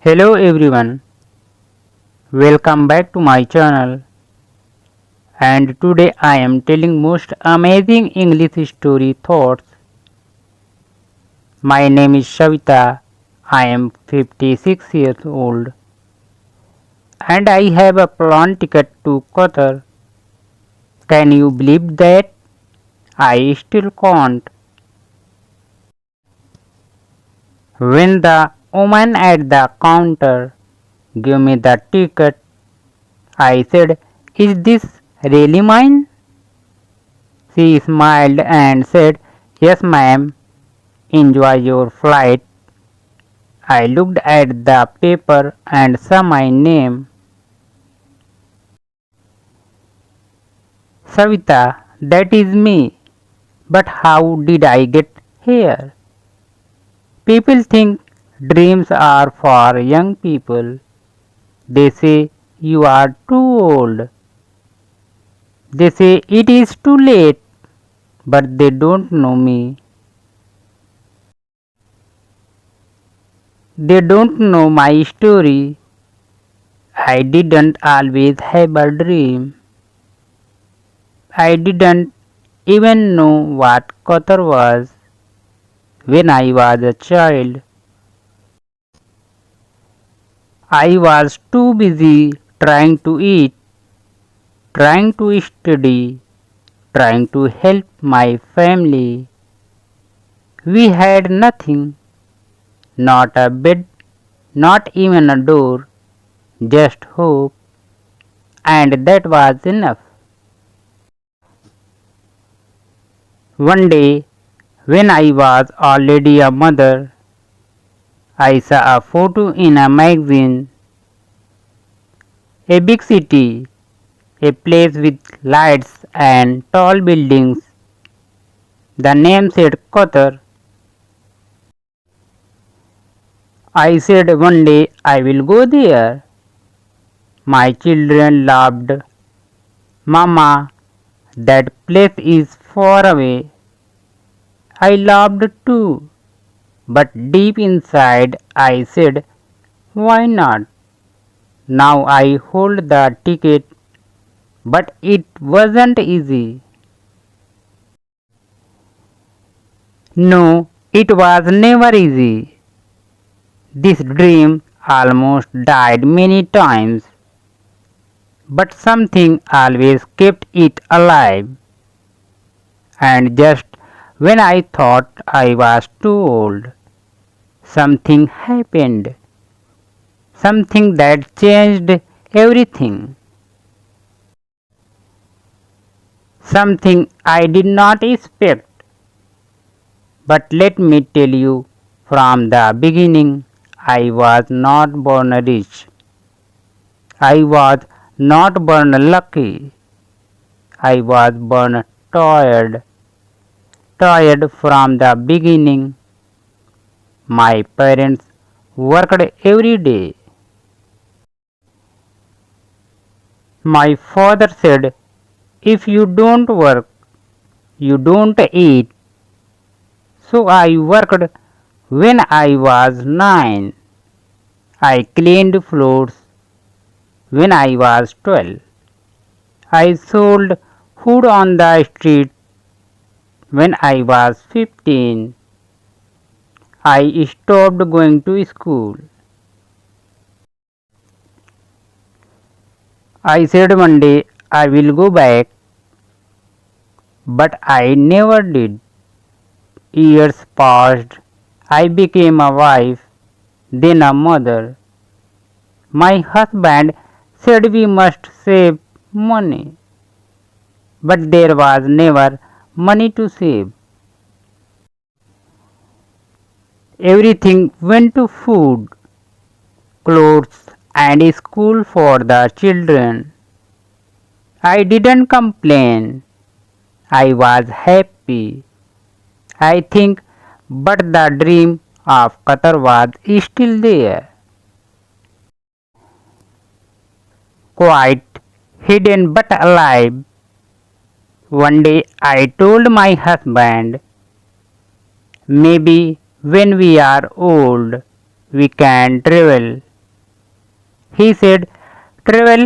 Hello everyone, welcome back to my channel and today I am telling most amazing English story thoughts. My name is Shavita, I am 56 years old and I have a plane ticket to Qatar. Can you believe that? I still can't. When the woman at the counter gave me the ticket, I said, "Is this really mine?" She smiled and said, "Yes, ma'am, enjoy your flight." I looked at the paper and saw my name. Savita, that is me. But how did I get here? People think dreams are for young people. They say you are too old. They say it is too late, but they don't know me. They don't know my story. I didn't always have a dream. I didn't even know what Qatar was when I was a child. I was too busy trying to eat, trying to study, trying to help my family. We had nothing, not a bed, not even a door, just hope, and that was enough. One day, when I was already a mother, I saw a photo in a magazine. A big city, a place with lights and tall buildings. The name said Qatar. I said one day I will go there. My children laughed. Mama, that place is far away. I laughed too, but deep inside I said, why not? Now I hold the ticket, but it wasn't easy. No, it was never easy. This dream almost died many times, but something always kept it alive. And just when I thought I was too old, something happened. Something that changed everything. Something I did not expect. But let me tell you from the beginning, I was not born rich. I was not born lucky. I was born tired. Tired from the beginning. My parents worked every day. My father said, if you don't work, you don't eat. So I worked when I was 9. I cleaned floors when I was 12. I sold food on the street when I was 15. I stopped going to school. I said one day I will go back, but I never did. Years passed. I became a wife, then a mother. My husband said we must save money, but there was never money to save. Everything went to food, clothes, and school for the children. I didn't complain. I was happy. I think, but the dream of Qatar was still there, quite hidden but alive. One day I told my husband, maybe when we are old we can travel. He said, "Travel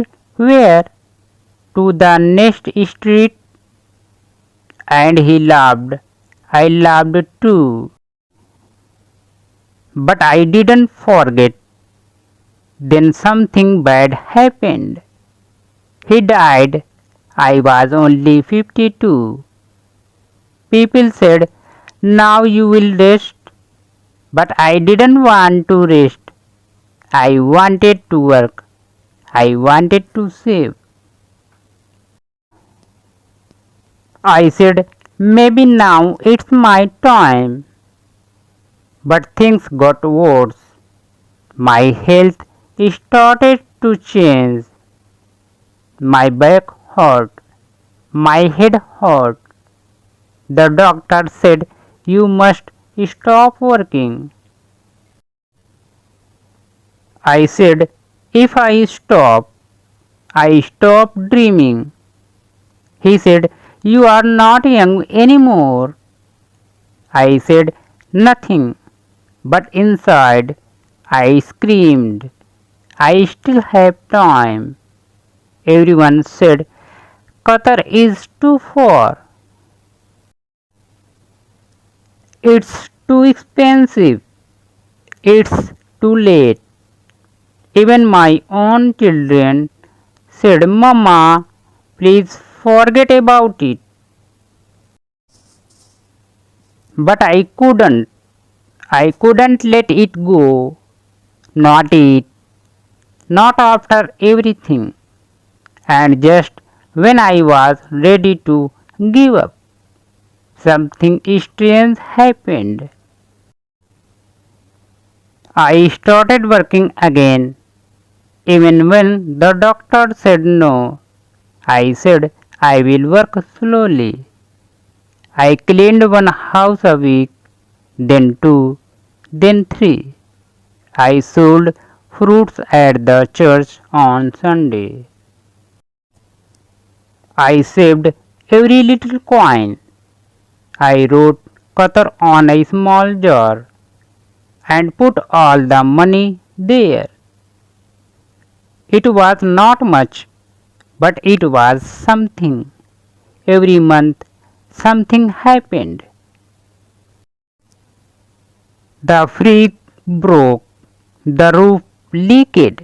where?" "To the next street." And he laughed. I laughed too. But I didn't forget. Then something bad happened. He died. I was only 52. People said, "Now you will rest." But I didn't want to rest. I wanted to work. I wanted to save. I said, "Maybe now it's my time." But things got worse. My health started to change. My back hurt. My head hurt. The doctor said, "You must stop working." I said, "If I stop, I stop dreaming." He said, "You are not young anymore." I said nothing, but inside I screamed, "I still have time." Everyone said, "Qatar is too far. It's too expensive. It's too late." Even my own children said, "Mama, please forget about it." But I couldn't. I couldn't let it go. Not it. Not after everything. And just when I was ready to give up, something strange happened. I started working again, even when the doctor said no. I said, "I will work slowly." I cleaned one house a week, then two, then three. I sold fruits at the church on Sunday. I saved every little coin. I wrote Qatar on a small jar and put all the money there. It was not much, but it was something. Every month something happened. The fridge broke, the roof leaked,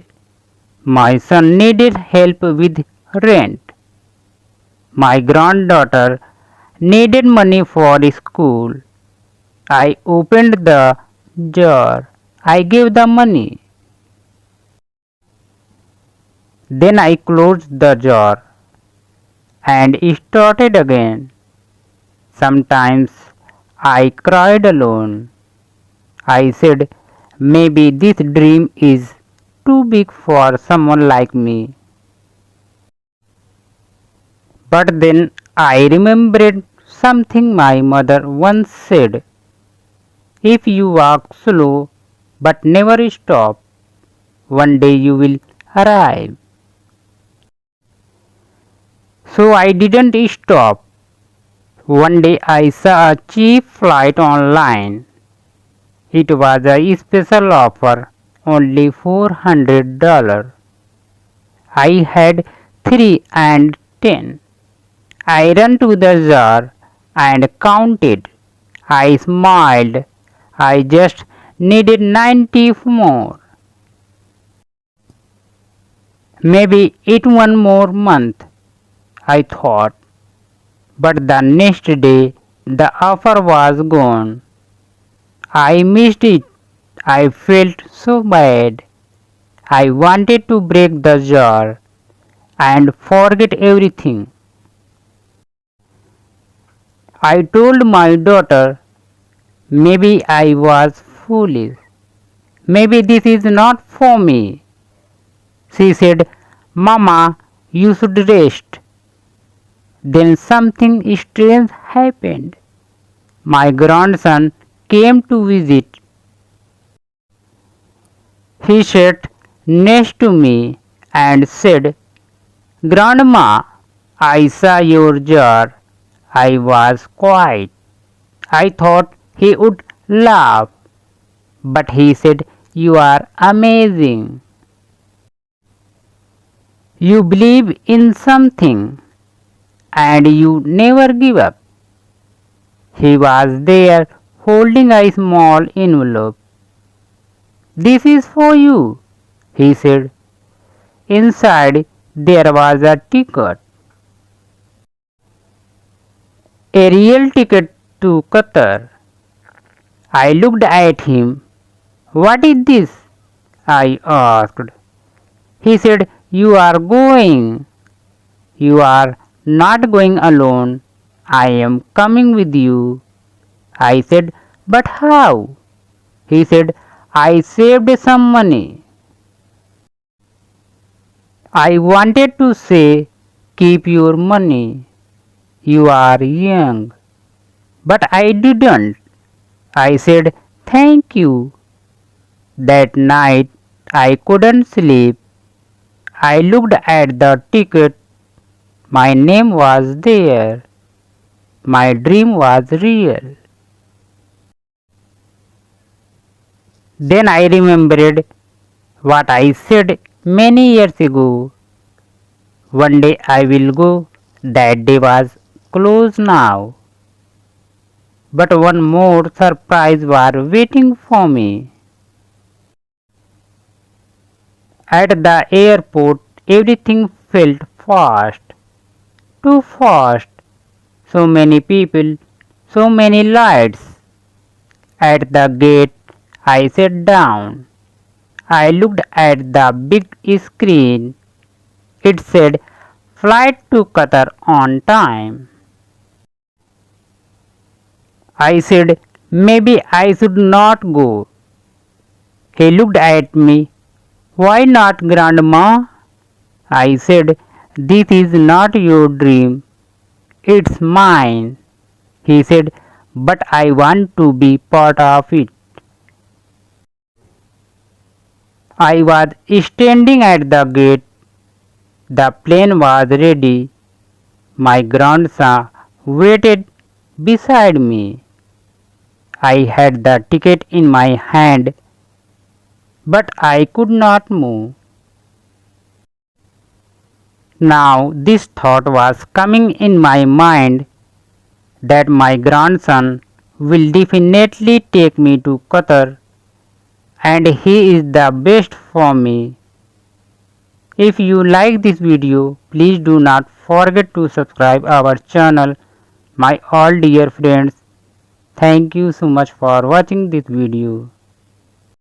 my son needed help with rent, my granddaughter needed money for school. I opened the jar. I gave the money. Then I closed the jar and started again. Sometimes I cried alone. I said, "Maybe this dream is too big for someone like me." But then I remembered something my mother once said: "If you walk slow but never stop, one day you will arrive." So I didn't stop. One day I saw a cheap flight online. It was a special offer, only $400. I had 3 and 10. I ran to the jar and counted. I smiled. I just needed 90 more. Maybe it one more month, I thought. But the next day the offer was gone. I missed it. I felt so bad. I wanted to break the jar and forget everything. I told my daughter, maybe I was foolish. Maybe this is not for me. She said, "Mama, you should rest." Then something strange happened. My grandson came to visit. He sat next to me and said, "Grandma, I saw your jar." I was quiet. I thought he would laugh, but he said, "You are amazing." You believe in something and you never give up. He was there holding a small envelope. This is for you, he said. Inside there was a ticket. A real ticket to Qatar. I looked at him. What is this? I asked. He said, you are going. You are not going alone. I am coming with you. I said, but how? He said, I saved some money. I wanted to say, keep your money. You are young. But I didn't. I said, thank you. That night I couldn't sleep. I looked at the ticket. My name was there. My dream was real. Then I remembered what I said many years ago. One day I will go. That day was close now. But one more surprise was waiting for me. At the airport, everything felt fast, too fast. So many people, so many lights. At the gate, I sat down. I looked at the big screen. It said, Flight to Qatar on time. I said, maybe I should not go. He looked at me. Why not, Grandma? I said, this is not your dream. It's mine. He said, but I want to be part of it. I was standing at the gate. The plane was ready. My grandson waited beside me. I had the ticket in my hand, but I could not move. Now this thought was coming in my mind that my grandson will definitely take me to Qatar and he is the best for me. If you like this video, please do not forget to subscribe our channel. My all dear friends, thank you so much for watching this video.